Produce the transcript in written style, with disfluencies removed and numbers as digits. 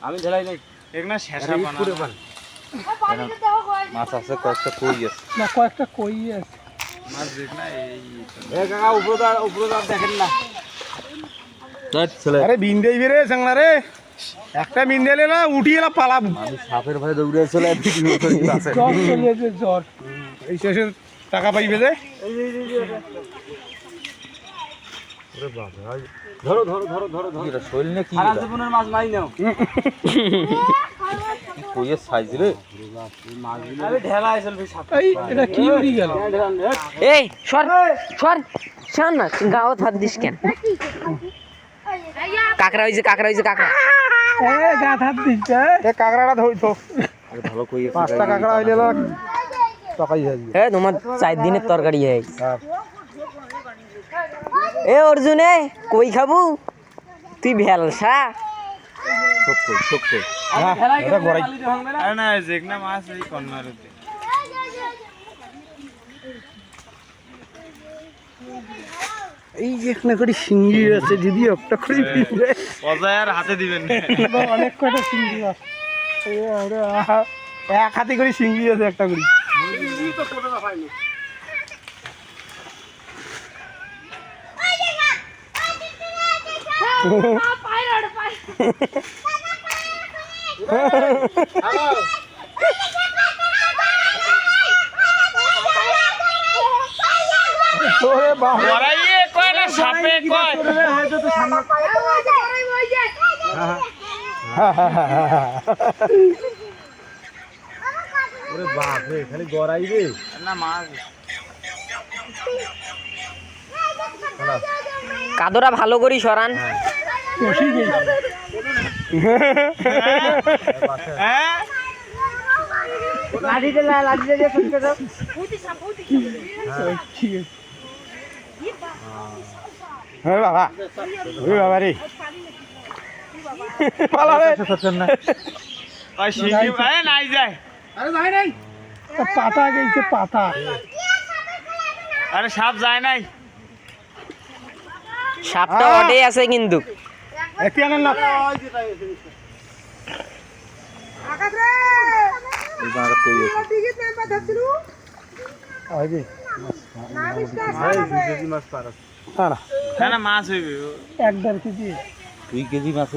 আমি ঢেলাই নাই একনা শেষা বানা মাছ আছে কয়েকটা কই আছে না কয়েকটা কই আছে মাছ দেখ না এই কাকা উপরে দেখেন না ছেলে আরে বিন্দেই বেরে চাংলা রে একটা বিন্দেলে না উঠিয়ে না পালাবো আমি সাপের ভয়ে দৌড়ে চলে আছে জ্বর চলেছে জ্বর এই শেষে টাকা পাইবে যে ওরে বাবা ধরো এটা শৈল না কি সারা জীবনের মাছ নাই নাও কইয়ের সাইজ রে মাছগুলো আরে ঢেলা আইছিল ভাই সাপ এই এটা কি উড়ি গেল এই সর সর সর না গাওত হাত দিস কেন কাকড়া হইছে এ গাত হাত দিছে এ কাকড়াটা ধইছো আরে ভালো কইয়ের পাঁচটা কাকড়া হইলে না টাকাই যাবে এ তোমার 4 দিনের তরকারি হয়ে এ অর্জুনে কই খাবু তুই ভেলসা সব কই এটা গড়াই আরে না যেগনা মাছ এই কর্নারেতে এই যে এখানে করে শিঙ্গি আছে যদি একটা করে দিলে অজয় আর হাতে দিবেন না অনেক কয়টা শিঙ্গি আছে এই আরে এক হাতে করে শিঙ্গি আছে একটা করে তো কোটোটা পাইনি ওরে বাবা ওরাইয়ে কয় না সাপে কয় হয়তো তো সামনে ওরে বাপ রে খালি গড়াইবে না মাছ কাদরা ভালো করি সরান বসি গেছে হ্যাঁ লাঠি দে শুনতে দাও ঠিক আছে হ্যাঁ বাবা ওরে বাবা রে পালা রে ওই শিঙ্গি আরে নাই যায় আরে ভাই নাই পাতা গেছে পাতা আরে সাপ যায় নাই সাপটা ওটাই আছে কিন্তু এতি আনেন না এই জায়গা কই আছে ওই যে মাছ পারাস না না মাছ হইবে 1.5 কেজি 2 কেজি মাছ